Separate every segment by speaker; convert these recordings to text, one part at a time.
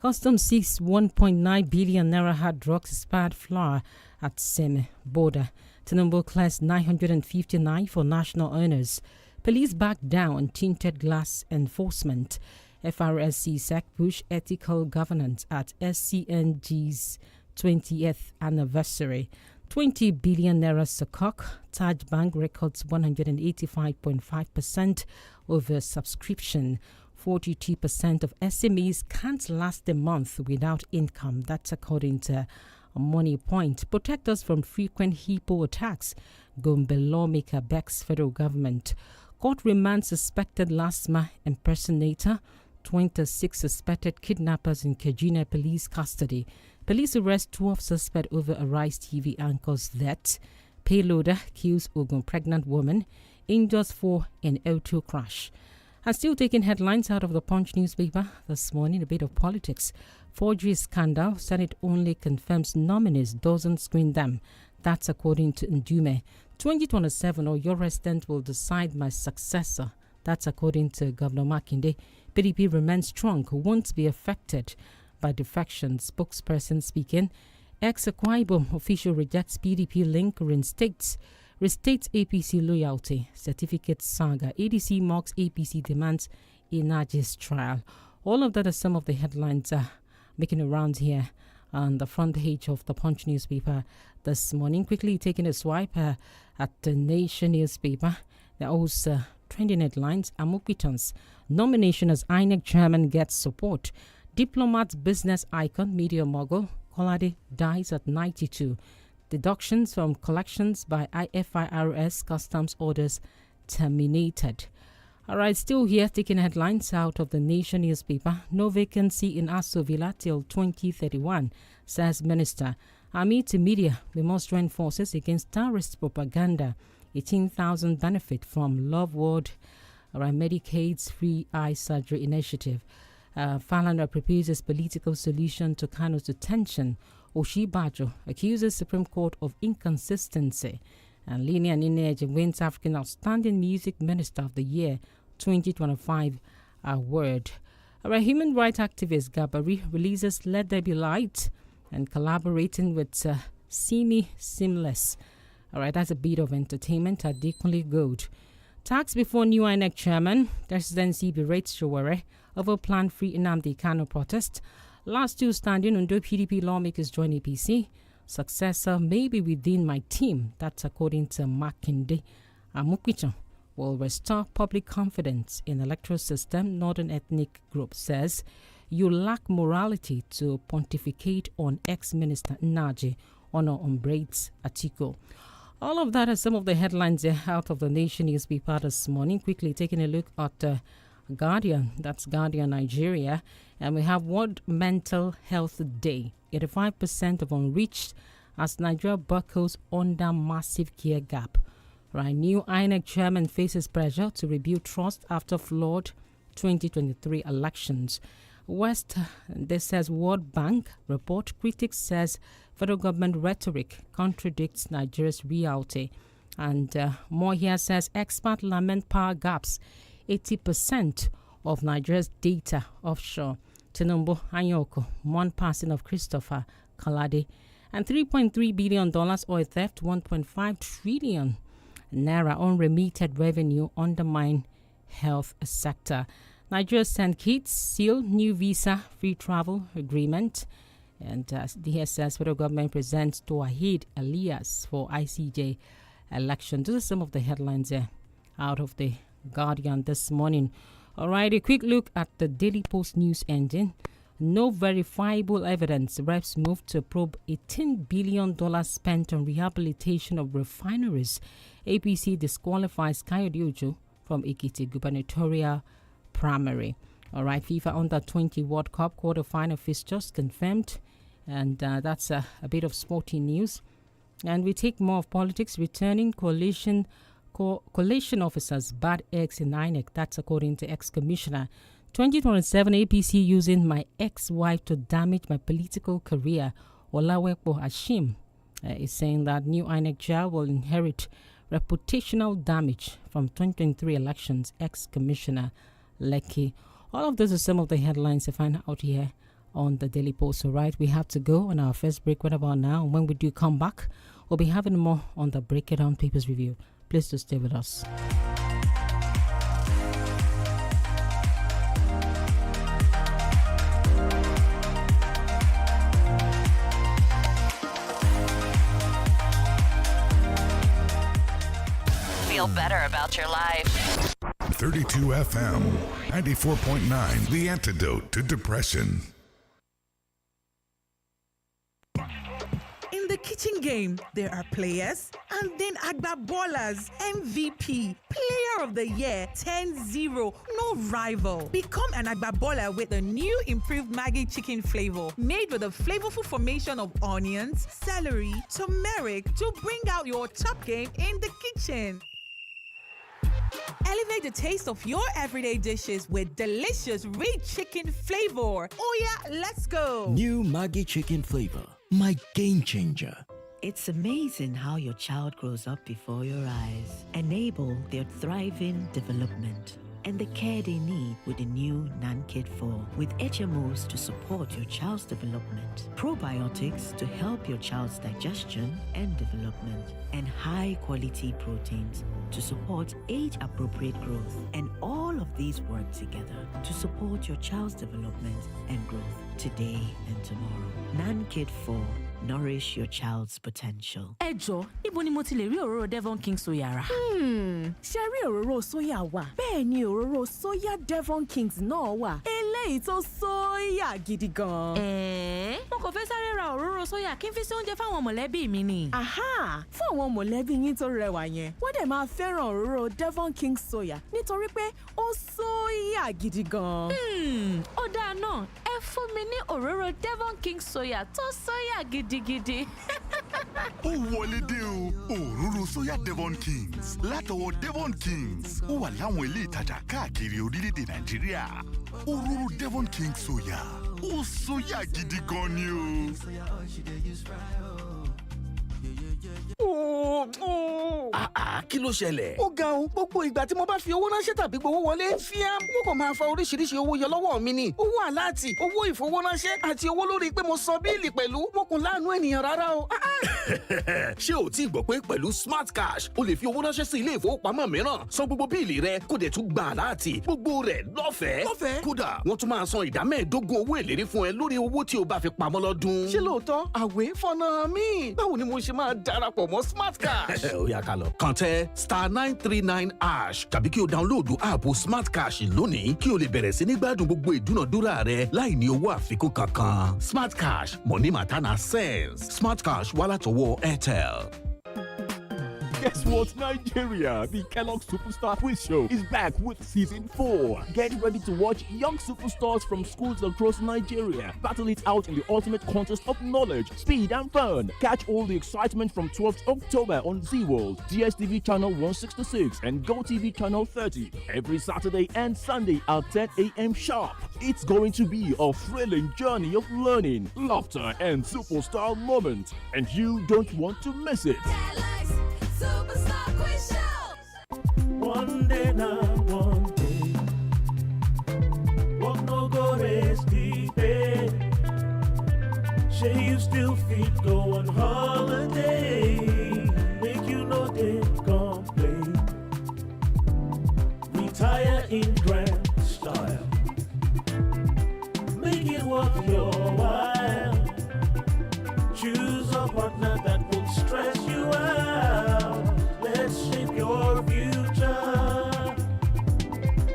Speaker 1: Customs seized 1.9 billion naira hard drugs expired flour at Seme border. Tinubu class 959 for national earners. Police back down on tinted glass enforcement. FRSC SEC push ethical governance at SCNG's 20th anniversary. 20 billion naira Sukuk. Taj Bank records 185.5% over subscription. 42% of SMEs can't last a month without income. That's according to Money Point. Protect us from frequent hippo attacks. Gombe lawmaker begs federal government. Court remands suspected LASMA impersonator. 26 suspected kidnappers in Kejina police custody. Police arrest 12 suspects over Arise TV anchor's death. Payloader kills Ogun pregnant woman. Injures 4 in auto crash. And still taking headlines out of the Punch newspaper this morning, a bit of politics. Forgery scandal, Senate only confirms nominees, doesn't screen them. That's according to Ndume. 2027, or your resident will decide my successor. That's according to Governor Makinde. PDP remains strong, won't be affected by defection. Spokesperson speaking. 𝐾𝐈𝐒 official rejects PDP link, restates APC loyalty. Certificate saga. ADC mocks APC demands Inaj's trial. All of that are some of the headlines making a round here on the front page of the Punch newspaper this morning. Quickly taking a swipe at the Nation newspaper. They're also trending headlines. Amukwiton's nomination as INEC chairman gets support. Diplomat, business icon, media mogul 𝐾𝐈𝐒 dies at 92. Deductions from collections by IFIRS customs orders terminated. All right, still here taking headlines out of the Nation newspaper. No vacancy in Aso Villa till 2031, says Minister. Army to media, we must join forces against terrorist propaganda. 18,000 benefit from Love Ward, Medicaid's free eye surgery initiative. Falana proposes political solution to Kano's detention. Oshibajo accuses Supreme Court of inconsistency. And Linia Nineje wins African Outstanding Music Minister of the Year 2025 award. Our human rights activist Gabari releases Let There Be Light and collaborating with Simi Seamless. All right, that's a bit of entertainment at Deaconly Gold. Tax before new INEC chairman. Presidency berates Showore over planned free Nnamdi Kanu protest. Last two standing under PDP lawmakers join APC. Successor may be within my team. That's according to Makinde. Amukwiton will restore public confidence in electoral system. Northern ethnic group says you lack morality to pontificate on ex-minister Nnaji. Honor umbraids Atiku. All of that are some of the headlines out of the Nation newspaper this morning. Quickly taking a look at Guardian. That's Guardian Nigeria. And we have World Mental Health Day. 85% of unreached as Nigeria buckles under massive care gap. Right, new INEC chairman faces pressure to rebuild trust after flawed 2023 elections. West, this says World Bank report. Critics says federal government rhetoric contradicts Nigeria's reality. And more here says expert lament power gaps. 80% of Nigeria's data offshore. Tinubu Anyoko, one passing of Christopher Kalade, and $3.3 billion oil theft, 1.5 trillion naira unremitted revenue undermine health sector. Nigeria St. Kitts seal new visa free travel agreement, and DSS federal government presents Tawhid Elias for ICJ election. Those are some of the headlines out of the Guardian this morning. All right, a quick look at the Daily Post news engine. No verifiable evidence. Reps move to probe $18 billion spent on rehabilitation of refineries. APC disqualifies Kayode Ojo from Ekiti gubernatorial primary. All right, FIFA Under-20 World Cup quarterfinal fixtures confirmed. And that's a bit of sporting news. And we take more of politics. Returning coalition officers bad eggs in INEC. That's according to ex-commissioner. 2027 APC using my ex-wife to damage my political career. Olawekpo Hashim is saying that new INEC chair will inherit reputational damage from 2023 elections. Ex-commissioner Lekki. All of those are some of the headlines you find out here on the Daily Post. All right, we have to go on our first break. What about now? And when we do come back, we'll be having more on the Break It Down Papers review. Please do stay with us.
Speaker 2: Feel better about your life.
Speaker 3: 32 FM, 94.9, the antidote to depression.
Speaker 4: In the kitchen game, there are players and then GBOLABO's MVP, Player of the Year 10-0, no rival. Become an GBOLA with the new improved Maggi chicken flavor, made with a flavorful formation of onions, celery, turmeric to bring out your top game in the kitchen. Elevate the taste of your everyday dishes with delicious rich chicken flavor. Oh yeah, let's go!
Speaker 5: New Maggi chicken flavor, my game changer.
Speaker 6: It's amazing how your child grows up before your eyes. Enable their thriving development and the care they need with the new NAN-KID 4 with HMOs to support your child's development, probiotics to help your child's digestion and development, and high-quality proteins to support age-appropriate growth. And all of these work together to support your child's development and growth today and tomorrow. NAN-KID 4. Nourish your child's potential.
Speaker 7: Ẹjọ́, ibo ni mo ti lè rí òróró Devon King soya rà?
Speaker 8: Ṣé rí òróró sóyà wà? Bẹ́ẹ̀ ni òróró sóyà Devon Kings náà wà. Eléyìí tó sóyà gidi gan.
Speaker 7: Mo kò fẹ́ sáré ra òróró sóyà kí n fi ṣe oúnjẹ fáwọn mọ̀lẹ́bí mi ni.
Speaker 8: Aha! Fún àwọn mọ̀lẹ́bí yín tó rẹwà yẹn, wọ́n dẹ̀ máa fẹ́ràn òróró Devon Kings soya nítorí pé ó sóyà gidi gan.
Speaker 7: Ó dáa náà, ẹ fún mi ní òróró Devon King soya tó sóyà gidigidi.
Speaker 3: Ó wọlé dé o, òróró sóyà Devon Kings látọwọ́ Devon Kings. Ó wà láwọn ilé ìtajà káàkiri orílẹ̀-èdè Nàìjíríà. Òróró Devon Kings sóyà, ó sóyà gidi gan ni o.
Speaker 5: Kí ló ṣẹlẹ̀?
Speaker 9: Ó ga o, gbogbo ìgbà tí mo bá fi owó ránṣẹ́ tàbí gbowó wọlé, fíá, wọ́n kàn máa fa oríṣiríṣi owó yọ lọ́wọ́ mi ni. Owó àláàtì, owó ìfowóránṣẹ́ àti owó lórí pé mo san bíìlì pẹ̀lú. Mo kùn láàánú ènìyàn rárá o.
Speaker 5: Ṣé o ti gbọ́ pé pẹ̀lú Smart Cash o lè fi owó ránṣẹ́ sí ilé ìfowópamọ́ mìíràn, san gbogbo bíìlì rẹ, kó dẹ̀ tún gba àláàtì, gbogbo rẹ̀ lọ́fẹ̀ẹ́. Kódà wọ́n tún máa san ìdá 15% owó èlérí fún ẹ lórí owó tí o bá fi pamọ́ lọ́dún.
Speaker 9: Ṣé lóòótọ́? Àwẹ̀ fọ́nà mi. Báwo ni mo ṣe máa darapọ̀ mọ́ Smart Cash?
Speaker 5: Ó yá ká lọ. Kàn tẹ *939# tàbí kí o dáńlóòdù áàpù Smart Cash lónìí kí o lè bẹ̀rẹ̀ sí ní gbádùn gbogbo ìdúnàdúrà rẹ láì ní owó àfikún kankan. Smart Cash, money matter na sense. Smart Cash wá látọwọ́ INT'L.
Speaker 10: Guess what, Nigeria? The Kellogg's Superstar Quiz Show is back with Season 4. Get ready to watch young superstars from schools across Nigeria battle it out in the ultimate contest of knowledge, speed, and fun. Catch all the excitement from 12th October on Z-World, DSTV Channel 166, and GoTV Channel 30 every Saturday and Sunday at 10 a.m. sharp. It's going to be a thrilling journey of learning, laughter, and superstar moments, and you don't want to miss it.
Speaker 11: Superstar Quiz Show. One day now, one day. What no go rest deep in. Say you still fit go on holiday. Make you know they complain. Retire in grand style. Make it worth your while. Choose a partner that will stress you out. Let's shape your future.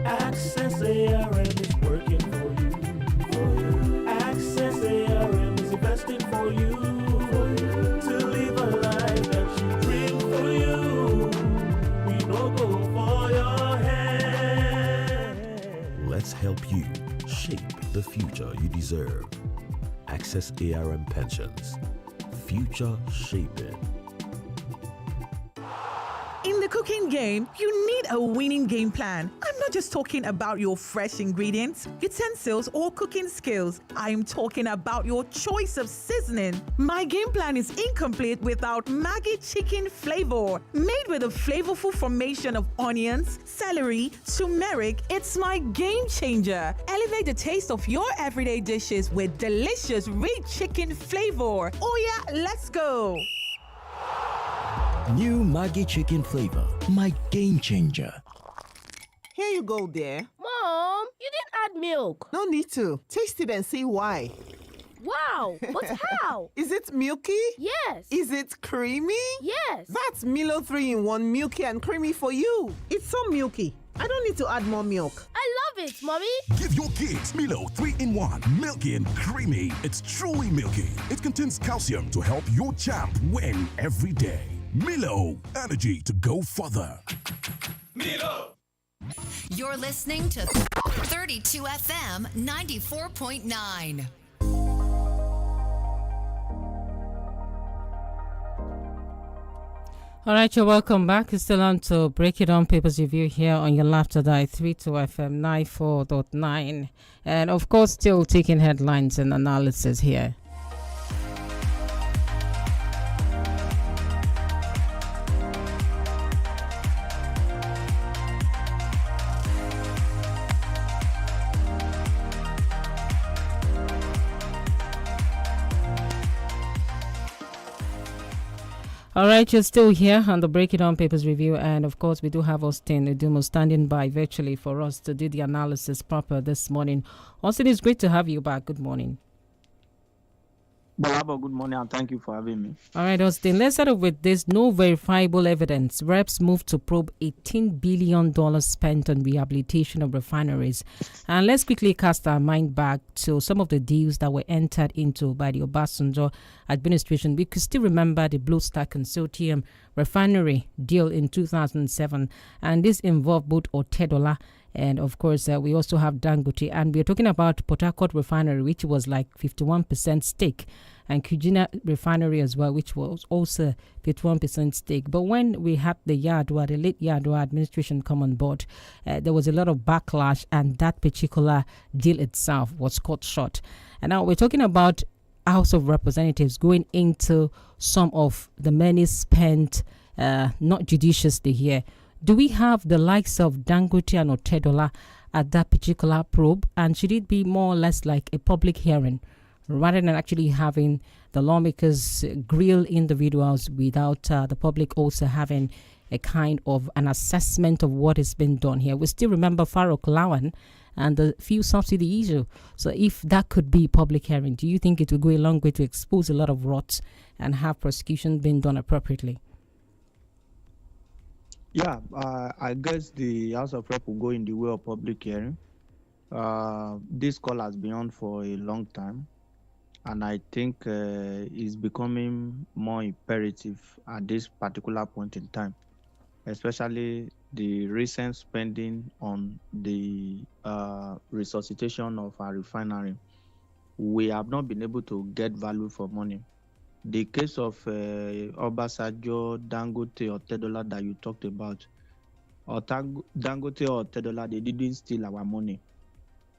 Speaker 11: Access ARM is working for you. Access ARM is investing for you. To live a life that you dream for you. We don't go for your head.
Speaker 12: Let's help you shape the future you deserve. Access ARM Pensions. Future shaping.
Speaker 4: In the cooking game, you need a winning game plan. I'm not just talking about your fresh ingredients, utensils, or cooking skills. I'm talking about your choice of seasoning. My game plan is incomplete without Maggi chicken flavor. Made with a flavorful formation of onions, celery, turmeric, it's my game changer. Elevate the taste of your everyday dishes with delicious rich chicken flavor. Oh yeah, let's go.
Speaker 13: New Maggi chicken flavor, my game changer.
Speaker 14: Here you go, dear.
Speaker 15: Mom, you didn't add milk.
Speaker 14: No need to. Taste it and see why.
Speaker 15: Wow, but how?
Speaker 14: Is it milky?
Speaker 15: Yes.
Speaker 14: Is it creamy?
Speaker 15: Yes.
Speaker 14: That's Milo 3-in-1 milky and creamy for you. It's so milky. I don't need to add more milk.
Speaker 15: I love it, Mommy.
Speaker 16: Give your kids Milo 3-in-1, milky and creamy. It's truly milky. It contains calcium to help your champ win every day. Milo, energy to go further.
Speaker 17: Milo.
Speaker 2: You're listening to 32 FM 94.9.
Speaker 1: All right, you're welcome back. It's still on to Break It On Papers Review here on your Laughter Die 32 FM 94.9. And of course, still taking headlines and analysis here. All right, you're still here on the Break It On Papers Review, and of course, we do have Austin Udumo standing by virtually for us to do the analysis proper this morning. Austin, it's great to have you back. Good morning.
Speaker 18: GBOLABO, good morning, and thank you for having me.
Speaker 1: All right, Austin, let's start off with this. No verifiable evidence. Reps move to probe $18 billion spent on rehabilitation of refineries. And let's quickly cast our mind back to some of the deals that were entered into by the Obasanjo administration. We could still remember the Blue Star Consortium refinery deal in 2007. And this involved both Otedola and, of course, we also have Dangote. And we're talking about Port Harcourt refinery, which was like 51% stake. And Kujina refinery as well, which was also 51% stake. But when we had the Yadwa, the late Yadwa administration come on board, there was a lot of backlash, and that particular deal itself was cut short. And now we're talking about House of Representatives going into some of the money spent not judiciously here. Do we have the likes of Dangote and Otedola at that particular probe? And should it be more or less like a public hearing rather than actually having the lawmakers grill individuals without the public also having a kind of an assessment of what has been done here? We still remember Farouk Lawan and the fuel subsidy issue. So if that could be public hearing, do you think it will go a long way to expose a lot of rots and have prosecution being done appropriately?
Speaker 18: Yeah, I guess the House of Rep will go in the way of public hearing. This call has been on for a long time, and I think it's becoming more imperative at this particular point in time, especially the recent spending on the resuscitation of our refinery. We have not been able to get value for money. The case of Obasanjo, Dangote, or Otedola that you talked about, Dangote or Otedola, they didn't steal our money.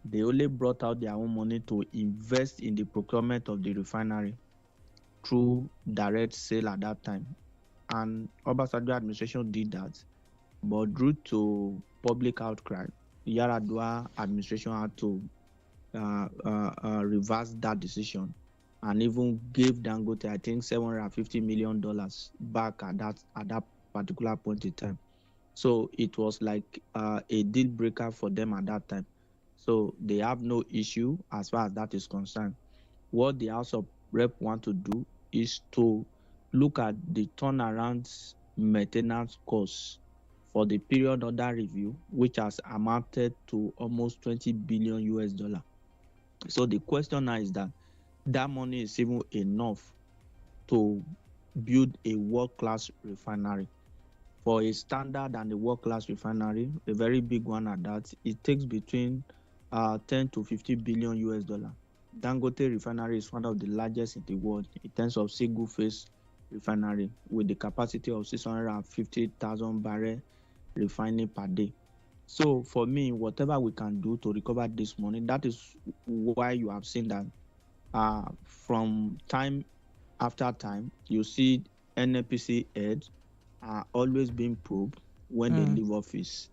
Speaker 18: They only brought out their own money to invest in the procurement of the refinery through direct sale at that time. And Obasanjo administration did that, but due to public outcry, Yaradua administration had to reverse that decision, and even gave Dangote, I think, $750 million back at that particular point in time. So it was like a deal breaker for them at that time. So they have no issue as far as that is concerned. What the House of Rep want to do is to look at the turnaround maintenance costs for the period under review, which has amounted to almost $20 billion. So the question now is that money is even enough to build a world-class refinery. For a standard and a world-class refinery, a very big one at that, it takes between 10 to 50 billion US dollar. Dangote refinery is one of the largest in the world in terms of single phase refinery with the capacity of 650,000 barrel refining per day. So for me, whatever we can do to recover this money, that is why you have seen that from time after time, you see NNPC heads are always being probed when they leave office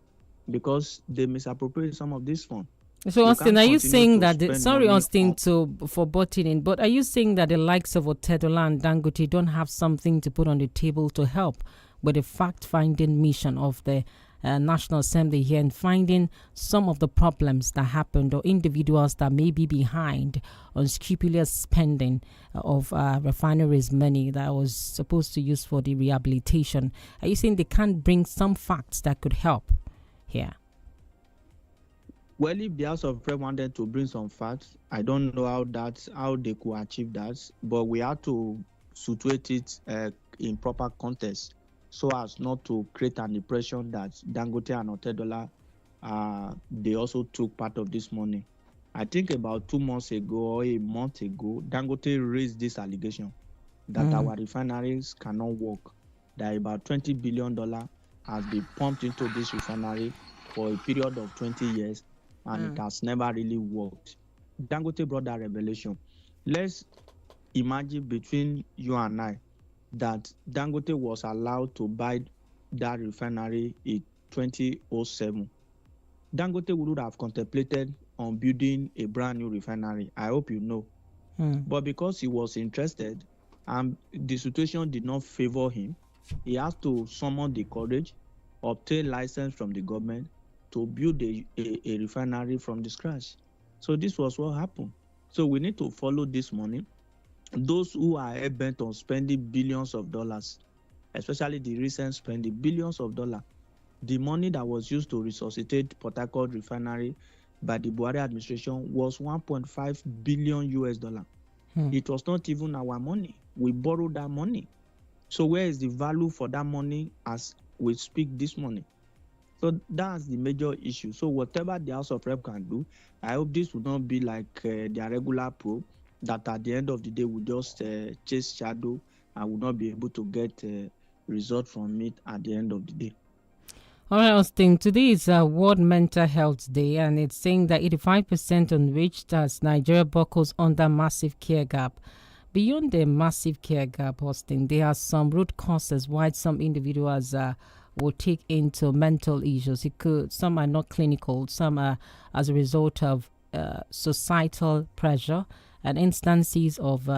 Speaker 18: because they misappropriate some of this funds.
Speaker 1: So, Austin, are you saying that sorry, Austin, for butting in, but are you saying that the likes of Otedola and Dangote don't have something to put on the table to help with the fact-finding mission of the National Assembly here and finding some of the problems that happened or individuals that may be behind unscrupulous spending of refineries' money that was supposed to use for the rehabilitation? Are you saying they can't bring some facts that could help here?
Speaker 18: Well, if the House of Rep wanted to bring some facts, I don't know how they could achieve that, but we have to situate it in proper context so as not to create an impression that Dangote and Otedola, they also took part of this money. I think about 2 months ago or a month ago, Dangote raised this allegation that our refineries cannot work, that about $20 billion has been pumped into this refinery for a period of 20 years, and it has never really worked. Dangote brought that revelation. Let's imagine between you and I that Dangote was allowed to buy that refinery in 2007. Dangote would have contemplated on building a brand new refinery. I hope you know. But because he was interested and the situation did not favor him, he has to summon the courage, obtain license from the government to build a refinery from the scratch. So this was what happened. So we need to follow this money. Those who are bent on spending billions of dollars, especially the recent spending billions of dollars, the money that was used to resuscitate Port Harcourt refinery by the Buhari administration was $1.5 billion. It was not even our money. We borrowed that money. So where is the value for that money as we speak this morning? So that's the major issue. So whatever the House of Rep can do, I hope this will not be like their regular probe, that at the end of the day will just chase shadow and will not be able to get result from it at the end of the day.
Speaker 1: All right, Austin, today is World Mental Health Day, and it's saying that 85% unreached as Nigeria buckles under massive care gap. Beyond the massive care gap, Austin, there are some root causes why some individuals will take into mental issues. Some are not clinical, some are as a result of societal pressure and instances of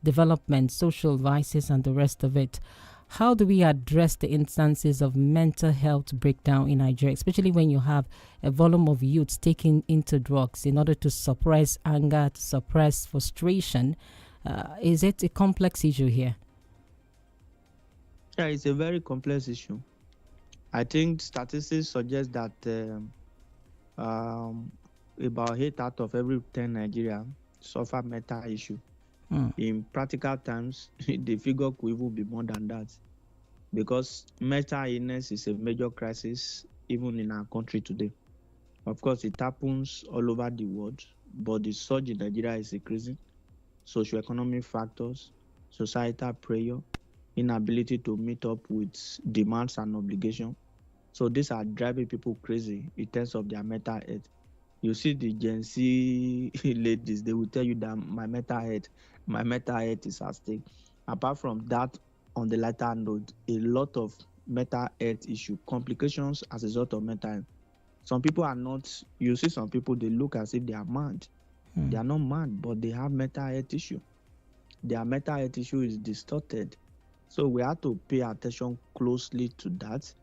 Speaker 1: development, social vices, and the rest of it. How do we address the instances of mental health breakdown in Nigeria, especially when you have a volume of youths taking into drugs in order to suppress anger, to suppress frustration? Is it a complex issue here?
Speaker 18: Yeah, it's a very complex issue. I think statistics suggest that about 8 out of every 10 Nigerians suffer mental issue. In practical terms, the figure could even be more than that, because mental illness is a major crisis even in our country today. Of course, it happens all over the world, but the surge in Nigeria is increasing. Socioeconomic factors, societal pressure, inability to meet up with demands and obligations. So these are driving people crazy in terms of their mental health. You see the Gen Z ladies, they will tell you that my mental health is at stake. Apart from that, on the lighter note, a lot of mental health issue, complications as a result of mental health. Some people are not, you see some people, they look as if they are mad. They are not mad, but they have mental health issue. Their mental health issue is distorted. So we have to pay attention closely to that.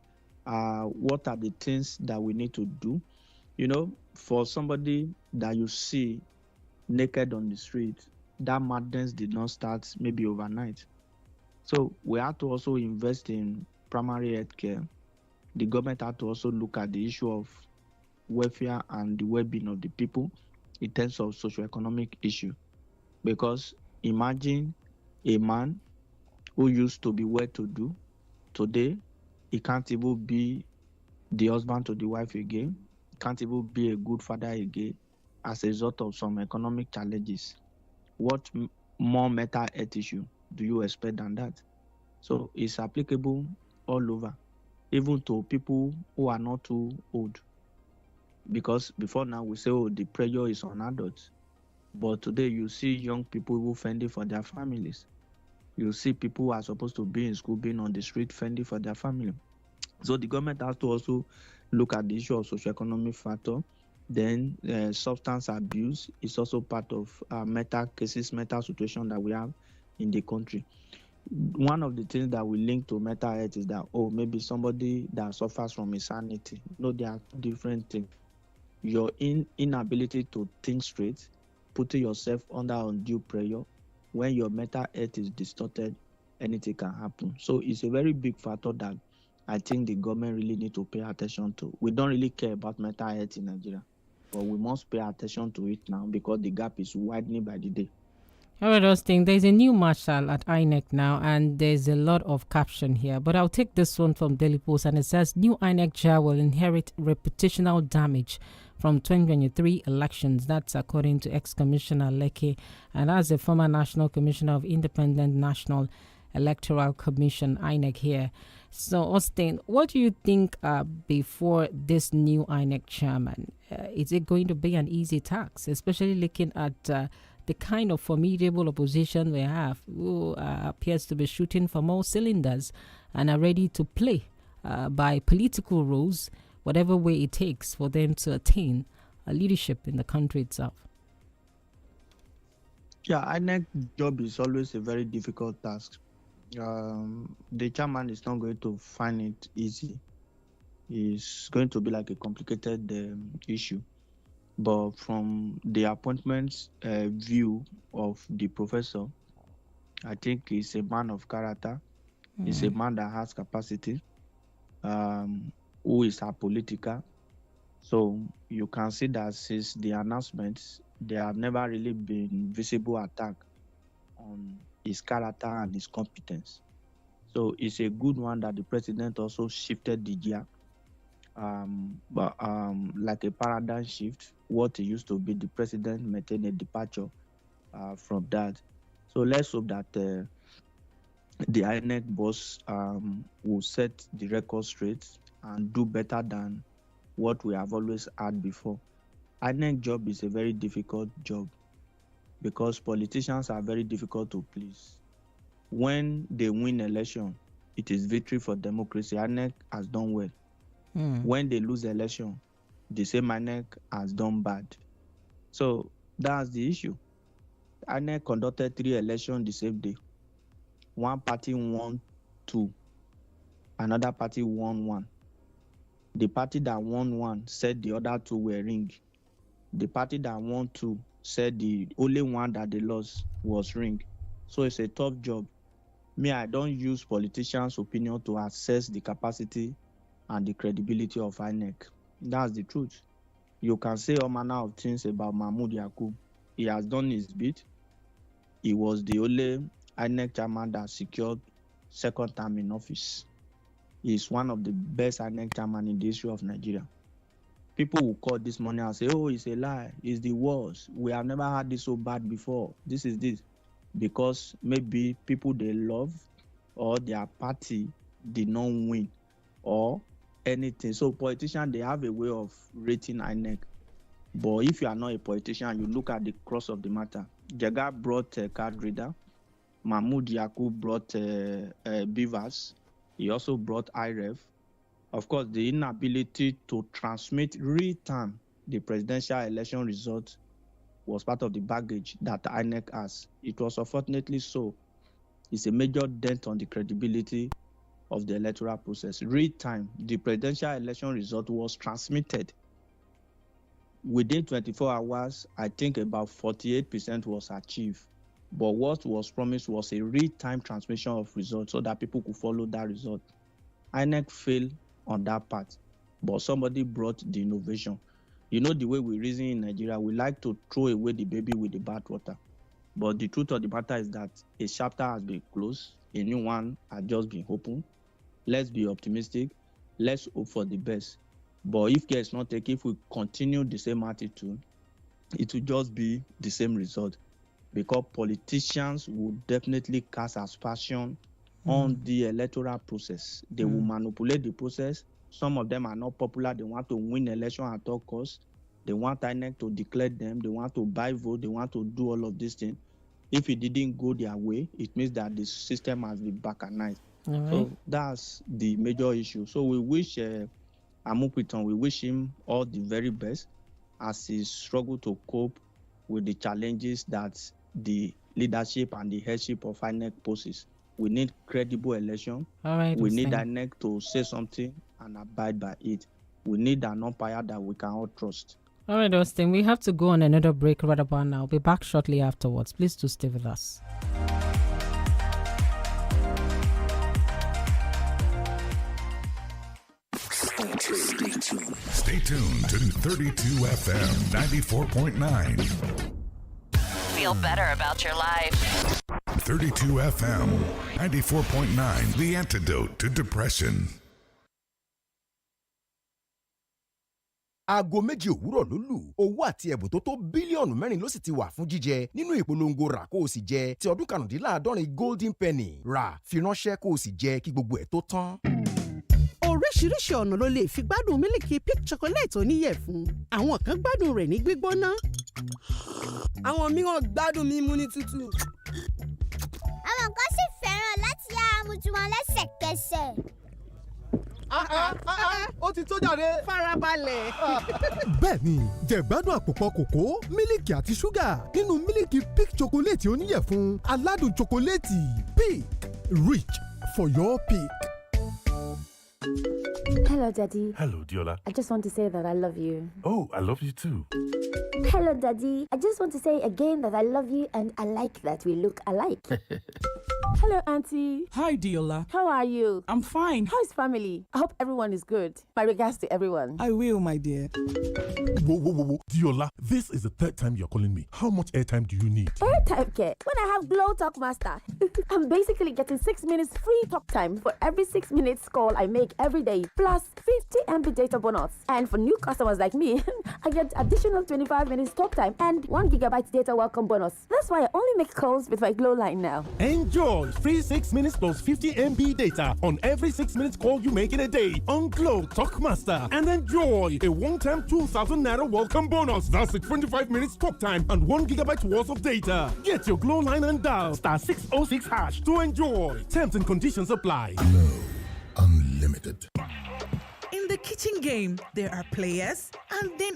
Speaker 18: What are the things that we need to do? You know, for somebody that you see naked on the street, that madness did not start maybe overnight. So we have to also invest in primary health care. The government had to also look at the issue of welfare and the well-being of the people in terms of socioeconomic issue. Because imagine a man who used to be well-to-do, today he can't even be the husband to the wife again, can't even be a good father again as a result of some economic challenges. What more mental health issue do you expect than that? So it's applicable all over, even to people who are not too old. Because before now we say, oh, the pressure is on adults. But today you see young people who fending for their families. You see people who are supposed to be in school being on the street fending for their family. So the government has to also look at the issue of socioeconomic factor. Then substance abuse is also part of mental situation that we have in the country. One of the things that we link to mental health is that, oh, maybe somebody that suffers from insanity. No, they are different things. Your inability to think straight, putting yourself under undue pressure, when your mental health is distorted, anything can happen. So it's a very big factor that I think the government really need to pay attention to. We don't really care about mental health in Nigeria, but we must pay attention to it now because the gap is widening by the day.
Speaker 1: All right, Austin, there's a new marshal at INEC now, and there's a lot of caption here. But I'll take this one from Daily Post, and it says, new INEC chair will inherit reputational damage from 2023 elections. That's according to ex-commissioner Leke, and as a former national commissioner of Independent National Electoral Commission, INEC here. So, Austin, what do you think before this new INEC chairman? Is it going to be an easy task, especially looking at the kind of formidable opposition we have, who appears to be shooting from all cylinders and are ready to play by political rules, whatever way it takes for them to attain leadership in the country itself?
Speaker 18: Yeah, INEC job is always a very difficult task. The chairman is not going to find it easy. It's going to be like a complicated issue. But from the appointment view of the professor, I think he's a man of character. He's a man that has capacity, who is apolitical. So you can see that since the announcements, there have never really been visible attack on his character and his competence. So it's a good one that the president also shifted the gear. But like a paradigm shift, what it used to be, the president maintained a departure from that. So let's hope that the INEC boss will set the record straight and do better than what we have always had before. INEC job is a very difficult job because politicians are very difficult to please. When they win election, it is victory for democracy. INEC has done well. When they lose election, the same INEC has done bad. So that's the issue. INEC conducted 3 elections the same day. One party won 2, another party won 1. The party that won 1 said the other 2 were rigged. The party that won 2 said the only one that they lost was rigged. So it's a tough job. Me, I don't use politicians' opinion to assess the capacity and the credibility of INEC. That's the truth. You can say all manner of things about Mahmoud Yakub. He has done his bit. He was the only INEC chairman that secured second term in office. He is one of the best INEC chairman in the history of Nigeria. People will call this morning and say, oh, it's a lie. It's the worst. We have never had this so bad before. This is this. Because maybe people they love or their party did not win or anything. So politicians, they have a way of rating INEC. But if you are not a politician, you look at the cross of the matter. Jega brought a card reader. Mahmoud Yakub brought beavers. He also brought IREF. Of course, the inability to transmit real-time the presidential election results was part of the baggage that INEC has. It was unfortunately so. It's a major dent on the credibility of the electoral process. Real-time, the presidential election result was transmitted. Within 24 hours, I think about 48% was achieved. But what was promised was a real-time transmission of results so that people could follow that result. INEC failed on that part, but somebody brought the innovation. You know the way we reason in Nigeria, we like to throw away the baby with the bathwater. But the truth of the matter is that a chapter has been closed, a new one has just been opened. Let's be optimistic. Let's hope for the best. But if care is not taken, if we continue the same attitude, it will just be the same result. Because politicians will definitely cast aspersion on the electoral process. They will manipulate the process. Some of them are not popular. They want to win election at all costs. They want INEC to declare them. They want to buy vote. They want to do all of these things. If it didn't go their way, it means that the system has been balkanized.
Speaker 1: Right.
Speaker 18: So that's the major issue. So we wish Amupitan, we wish him all the very best as he struggles to cope with the challenges that the leadership and the headship of INEC poses. We need credible election.
Speaker 1: All right,
Speaker 18: we need INEC to say something and abide by it. We need an umpire that we can all trust.
Speaker 1: All right, Austin, we have to go on another break right about now. We'll be back shortly afterwards. Please do stay with us.
Speaker 3: Stay tuned to 32 FM 94.9.
Speaker 2: Feel better about your life.
Speaker 3: 32 FM 94.9, the antidote to depression.
Speaker 19: Aago méjì òwúrọ̀ ló lù. Owó àti ẹ̀bùn tó tó bílíọ̀nù 4 ló sì ti wà fún jíjẹ nínú ìpolongo rà kó o sì jẹ ti ọdún 75 Golden Penny. Rà, fi ránṣẹ́ kó o sì jẹ kí gbogbo ẹ̀ tó tán.
Speaker 20: Oríṣiríṣi ọ̀nà ló lè fi gbádùn mílìkì Peak chocolate oníyẹ̀fun. Àwọn kan gbádùn rẹ̀ ní gbígbóná.
Speaker 21: Àwọn mìíràn gbádùn mímu ní tútù.
Speaker 22: Àwọn kan sì fẹ́ràn láti yá àmujù wọn lẹ́sẹ̀kẹsẹ̀.
Speaker 21: Ó ti tó jáde.
Speaker 20: Farabalẹ̀.
Speaker 23: Bẹ́ẹ̀ni, jẹ̀gbádùn àpòpọ̀ kòkó, mílìkì àti ṣúgà nínú mílìkì Peak chocolate oníyẹ̀fun aládùn chocolate. Peak, rich for your peak.
Speaker 24: Hello, Daddy.
Speaker 25: Hello, Diola.
Speaker 24: I just want to say that I love you.
Speaker 25: Oh, I love you too.
Speaker 24: Hello, Daddy. I just want to say again that I love you and I like that we look alike. Hello, Auntie.
Speaker 26: Hi, Diola.
Speaker 24: How are you?
Speaker 26: I'm fine.
Speaker 24: How's family? I hope everyone is good. My regards to everyone.
Speaker 26: I will, my dear.
Speaker 16: Whoa. Diola, this is the third time you're calling me. How much airtime do you need?
Speaker 24: Airtime care. When I have Glow Talk Master, I'm basically getting 6 minutes free talk time for every 6 minutes call I make every day, plus 50 MB data bonus. And for new customers like me, I get additional 25 minutes talk time and 1 GB data welcome bonus. That's why I only make calls with my Glow line now.
Speaker 16: Enjoy free 6 minutes plus 50 MB data on every 6 minutes call you make in a day on Glow Talk Master, and enjoy a one-time 2,000 Naira welcome bonus. That's a 25 minutes talk time and 1 GB worth of data. Get your Glow line and dial *606# to enjoy. Terms and conditions apply.
Speaker 3: Glow Unlimited.
Speaker 4: In the kitchen game, there are players and then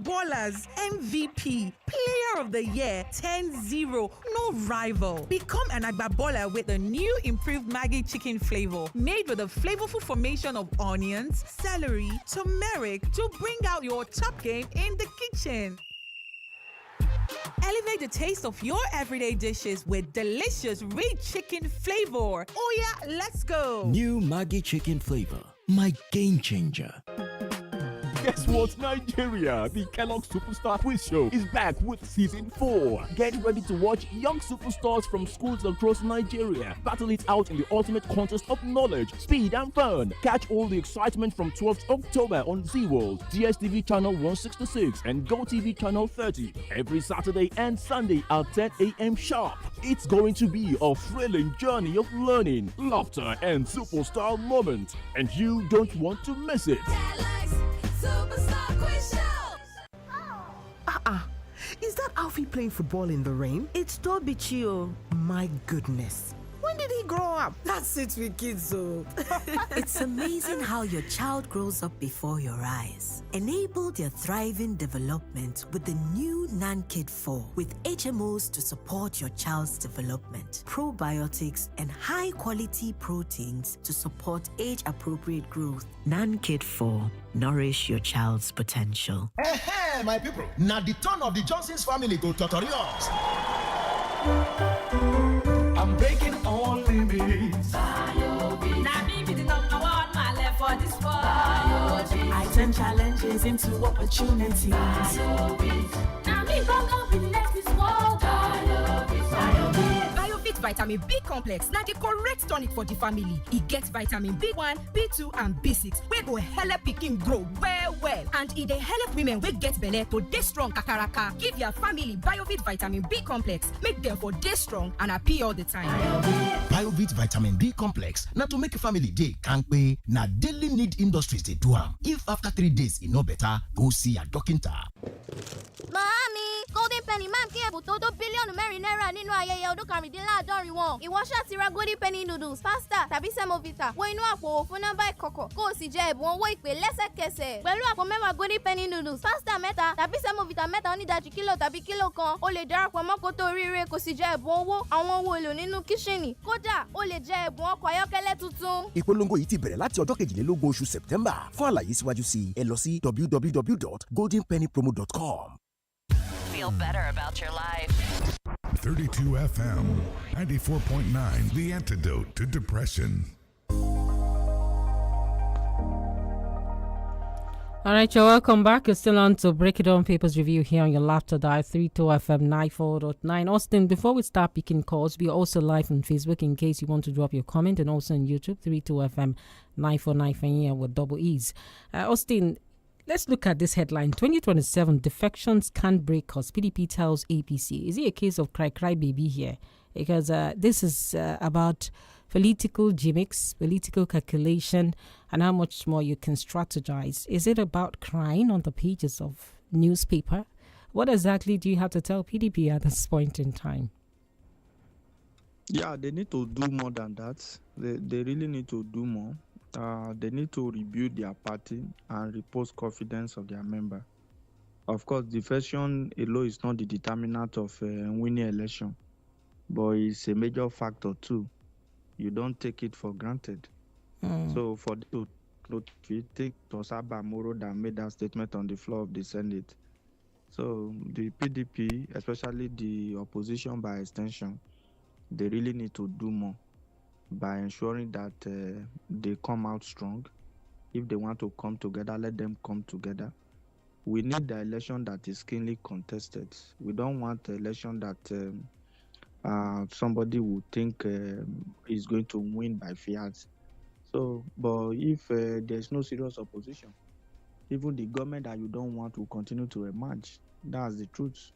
Speaker 4: ballers. MVP, Player of the Year, 10-0, no rival. Become an baller with the new improved Maggi chicken flavor, made with a flavorful formation of onions, celery, turmeric to bring out your top game in the kitchen. Elevate the taste of your everyday dishes with delicious rich chicken flavor. Oh yeah, let's go.
Speaker 13: New Maggi chicken flavor, my game changer.
Speaker 10: Guess what, Nigeria? The Kellogg Superstar Quiz Show is back with season 4. Get ready to watch young superstars from schools across Nigeria battle it out in the ultimate contest of knowledge, speed, and fun. Catch all the excitement from 12th October on Z-World, DSTV channel 166, and GoTV channel 30 every Saturday and Sunday at 10 a.m. sharp. It's going to be a thrilling journey of learning, laughter, and superstar moments, and you don't want to miss it.
Speaker 22: Superstar Quiz Show!
Speaker 27: Is that Alfie playing football in the rain?
Speaker 6: It's Tobichio.
Speaker 27: My goodness. When did he grow up? That's it with kids, so.
Speaker 6: It's amazing how your child grows up before your eyes. Enable their thriving development with the new NANKID 4 with HMOs to support your child's development, probiotics, and high-quality proteins to support age-appropriate growth. NANKID 4. Nourish your child's potential.
Speaker 28: Hey, my people. Now the turn of the Johnson's family go tutorials.
Speaker 11: I'm breaking all limits.
Speaker 7: Now me be the number one, my left for this world.
Speaker 11: I turn challenges into opportunities.
Speaker 7: Now me gon' be the next Miss World.
Speaker 29: BioFit Vitamin B Complex. Now the correct tonic for the family. It gets vitamin B1, B2, and B6. We go help pikin grow well. well and e dey help women wey get belle to dey strong kakaraka. Give your family BioVit vitamin B complex make dem for dey strong and happy all the time.
Speaker 28: BioVit vitamin B complex na to make family dey kampe. Na daily need industries dey do am. If after 3 days e no better, go see your doctor.
Speaker 22: Màámi, Golden Penny máa ń kí ẹ̀bùn tó tó bílíọ̀nù mẹ́rin náírà nínú ayẹyẹ ọdún karùndínláàádọ́rin wọn. Ìwọ ṣáà ti ra Golden Penny noodles, pasta tàbí semovita. Wo inú àpò òwò fún nọ́mbà ìkọ̀kọ̀ kó o sì jẹ ẹ̀bùn owó ìpè lẹ́sẹ̀kẹsẹ̀. Pẹ̀lú àpò mẹ́wàá Golden Penny noodles, pasta mẹ́ta tàbí semovita mẹ́ta onídàájí kílò tàbí kílò kan. O lè darapọ̀ mọ́ kótó oríire kó sì jẹ ẹ̀bùn owó, àwọn ohun èlò nínú kíṣìnì. Kódà, o lè jẹ ẹ̀bùn ọkọ̀ ayọ́kẹ́lẹ́ tuntun.
Speaker 19: Ìpolongo yìí ti bẹ̀rẹ̀ láti ọjọ́ 22 oṣù September. Fún àlàyé síwájú sí ẹ lọ sí www.goldenpennypromo.com.
Speaker 2: Feel better about your life.
Speaker 3: 32 FM, 94.9, the antidote to depression.
Speaker 1: All right, you're welcome back. You're still on to Break It On Papers Review here on your Laughter Dial 32 FM 94.9. Austin, before we start picking calls, we are also live on Facebook in case you want to drop your comment, and also on YouTube, 32 FM 949 for here with double E's. Austin, let's look at this headline. 2027 defections can't break us. PDP tells APC. Is it a case of cry baby here? Because this is about political gimmicks, political calculation, and how much more you can strategize. Is it about crying on the pages of newspaper? What exactly do you have to tell PDP at this point in time?
Speaker 18: Yeah, they need to do more than that. They really need to do more. They need to rebuild their party and repose confidence of their member. Of course, defection alone is not the determinant of winning election, but it's a major factor too. You don't take it for granted. So for to take Tosaba Moro that made that statement on the floor of the Senate. So the PDP, especially the opposition by extension, they really need to do more by ensuring that they come out strong. If they want to come together, let them come together. We need the election that is keenly contested. We don't want the election that somebody would think is going to win by fiat. So, but if there's no serious opposition, even the government that you don't want will continue to emerge. That's the truth.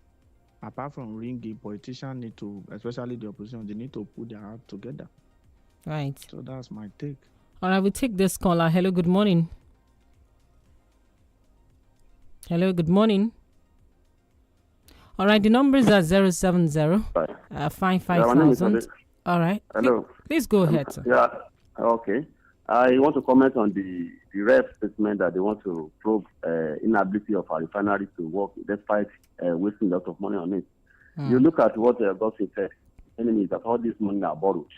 Speaker 18: Apart from ringing, politicians need to, especially the opposition, they need to put their heart together.
Speaker 1: Right.
Speaker 18: So that's my take.
Speaker 1: All right, we'll take this caller. Hello, good morning. Hello, good morning. All right, the numbers are 070 55,000. All right.
Speaker 5: Hello.
Speaker 1: Please go ahead, sir.
Speaker 5: Yeah, okay. I want to comment on the rep statement that they want to probe inability of our refinery to work despite wasting a lot of money on it. You look at what Gossi said, enemy that all this money are borrowed.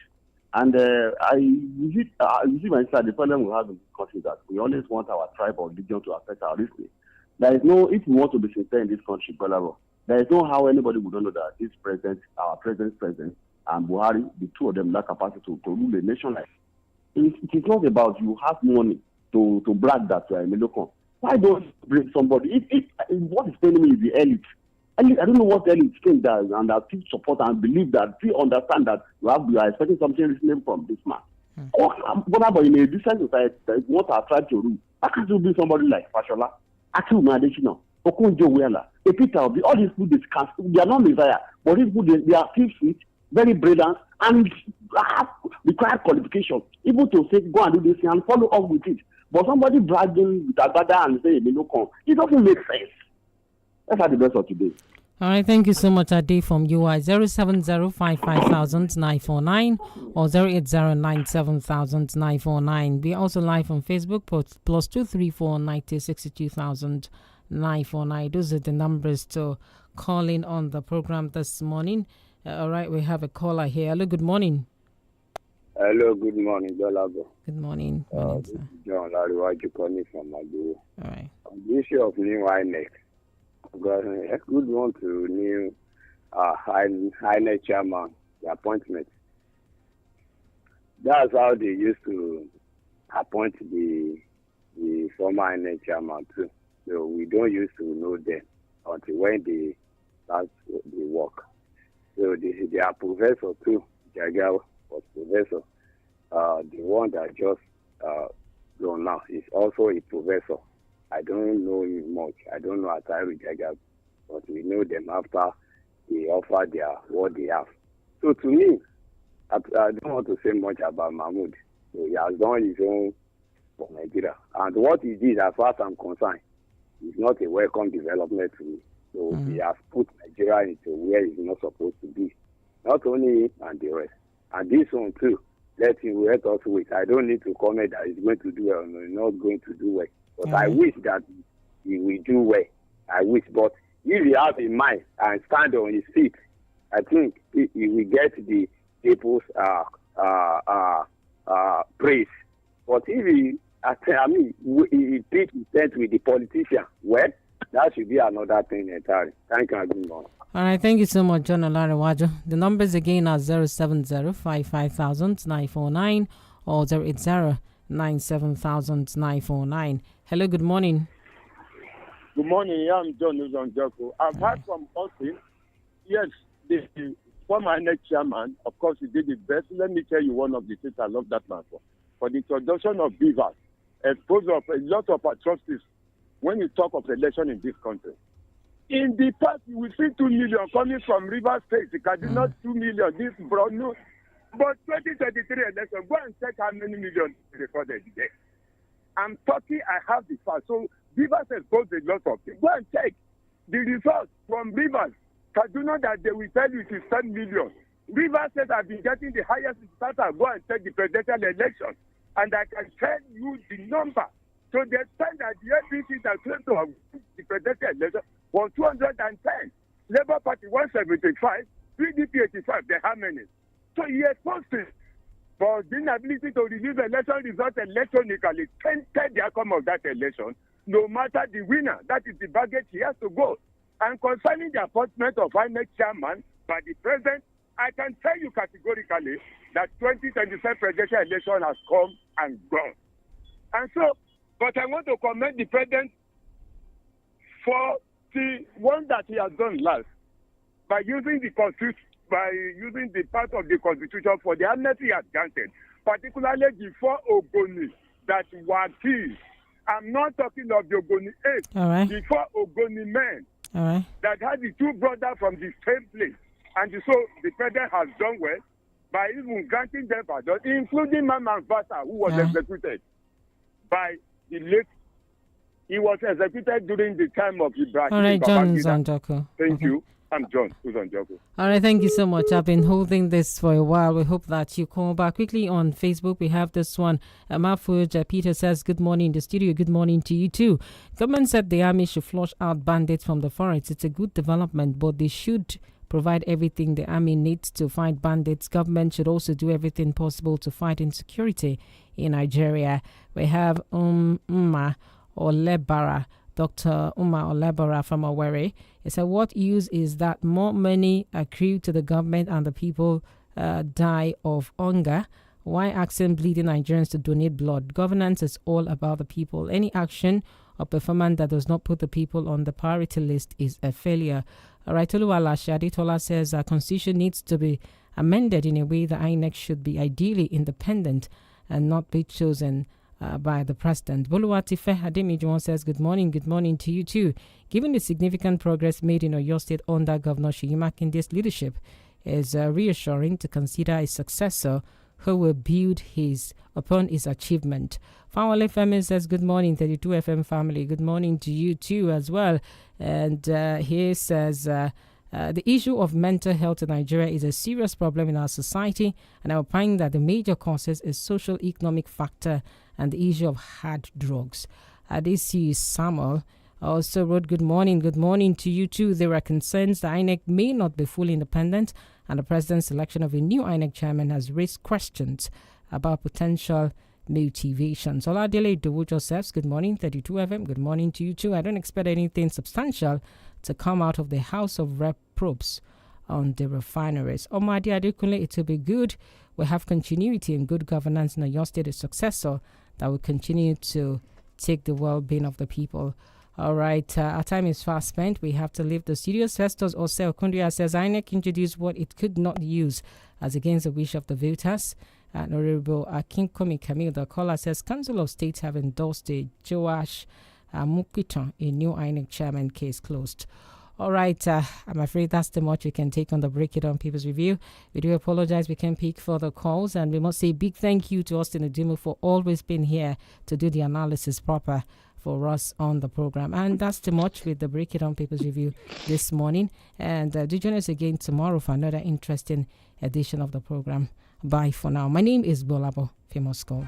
Speaker 5: And you see myself, the problem we have in this country is that we always want our tribe or religion to affect our reasoning. There is no, if we want to be sincere in this country, GBOLABO, there is no how anybody would not know that this president, our president, and Buhari, the two of them lack capacity to rule a nation like it is not about you have money to brag that you are a Melocon. Why don't you bring somebody? What is telling me is the elite. I don't know what the elite think that and that people support and believe that people understand that you are expecting something reasonable from this man. But in a decent society, that is what our tribe to rule. How can you be somebody like Fashola, Akiu Madeshina, Okonjo-Iweala, 𝐵Peter, all these people they are not Messiah, but these people they are still sweet, very brilliant, and have required qualification, even to say go and do this and follow up with it. But somebody bragging with Agbada and say Melocon, it doesn't make sense. That's how the best of today.
Speaker 1: All right, thank you so much, Ade from UI 070550949 or 080970949. We are also live on Facebook, plus 23490622949. Those are the numbers to call in on the program this morning. All right, we have a caller here. Hello, good morning.
Speaker 8: Hello, good morning, GBOLABO.
Speaker 1: Good morning.
Speaker 8: This is John 𝐷𝐿 from Maguru.
Speaker 1: All right.
Speaker 8: On the issue of new INEC, I've got a good one to new INEC chairman, the appointment. That's how they used to appoint the former INEC chairman too. So we don't used to know them until when they start the work. So they are professor too. Jaga was professor. The one that just gone now is also a professor. I don't know him much. I don't know Atari Jaga, but we know them after they offer what they have. So to me, I don't want to say much about Mahmoud. So he has done his own for Nigeria. And what he did, as far as I'm concerned, is not a welcome development to me. So he has put Nigeria into where it's not supposed to be. Not only him and the rest. And this one too, let us wait. I don't need to comment that he's going to do well or not going to do well. But I wish that he will do well. I wish. But if he has in mind and stand on his feet, I think he will get the people's praise. But if he pitch his tent with the politician, well, that should be another thing entirely. Thank you, good morning.
Speaker 1: All right, thank you so much, John Olariwaju. The numbers again are 070-55,949 or 080-97,949. Hello, good morning.
Speaker 9: Good morning, I'm John Uzonjoko. I've heard from Austin. Yes, the former next chairman, of course, he did the best. Let me tell you one of the things I love that man for the introduction of beavers, exposure of a lot of atrocities when you talk of election in this country. In the past, you will see 2 million coming from River State. It can be not 2 million, this Brno. But 2023 election, go and check how many millions recorded there. I'm talking, I have the facts. So Rivers exposed a lot of things. Go and check the results from Rivers. Kaduna that they will tell you it is 10 million. Rivers State have been getting the highest starter. Go and check the presidential election. And I can tell you the number. So they said that the APC that came to the presidential election was 210. Labour Party 175. PDP 85. They have many. So he exposed it. For the inability to release election results electronically, tainted the outcome of that election, no matter the winner. That is the baggage he has to go. And concerning the appointment of INEC chairman by the president, I can tell you categorically that 2027 presidential election has come and gone. And so, but I want to commend the president for the one that he has done last by using the constitution, by using the part of the constitution for the amnesty he has granted, particularly the 4 Ogoni that were killed. I'm not talking of the Ogoni 8, the 4 Ogoni men that had the 2 brothers from the same place. And so the president has done well by even granting them pardon, including Mama Vasa, who was executed by the late. He was executed during the time of Ibrahim.
Speaker 1: All right, John Uzonjoko.
Speaker 9: Thank you. I'm John Uzonjoko.
Speaker 1: All right, thank you so much. I've been holding this for a while. We hope that you call back quickly on Facebook. We have this one. Mafuj Peter says, good morning in the studio. Good morning to you too. Government said the army should flush out bandits from the forest. It's a good development, but they should provide everything the army needs to fight bandits. Government should also do everything possible to fight insecurity in Nigeria. We have Umma Olebara, Dr. Umma Olebara from Owerri. He said, what use is that more money accrue to the government and the people die of hunger? Why asking bleeding Nigerians to donate blood? Governance is all about the people. Any action or performance that does not put the people on the priority list is a failure. All right, Oluwala Shaditola says our constitution needs to be amended in a way that INEC should be ideally independent and not be chosen by the president. Boluwatife Ademijuwon says, good morning to you too. Given the significant progress made in Oyo State under Governor Seyi Makinde's leadership, is reassuring to consider a successor who will build upon his achievement. Fawale Femi says, good morning, 32 FM family. Good morning to you too as well. And he says, the issue of mental health in Nigeria is a serious problem in our society, and I will find that the major causes is social economic factor and the issue of hard drugs. Adesi Samuel also wrote, good morning to you too. There are concerns that INEC may not be fully independent, and the president's selection of a new INEC chairman has raised questions about potential motivations. Oladele Dowu Josephs, good morning, 32 FM. Good morning to you too. I don't expect anything substantial to come out of the House of Rep probes on the refineries. Omadi Adekunle, it will be good. We have continuity and good governance in Oyo State, a successor that will continue to take the well-being of the people. All right, our time is fast spent. We have to leave the studio. Festus Ose Okundia says INEC introduced what it could not use as against the wish of the voters. Honorable 𝐾𝐈𝐒𝐿𝐿, the caller says Council of States have endorsed a Joash Mukiton, a new INEC chairman, case closed. All right, I'm afraid that's too much we can take on the Break It On People's Review. We do apologize we can't pick further calls, and we must say a big thank you to Austin Udumu for always being here to do the analysis proper for us on the program. And that's too much with the Break It On People's Review this morning. And do join us again tomorrow for another interesting edition of the program. Bye for now. My name is GBOLABO, famous call.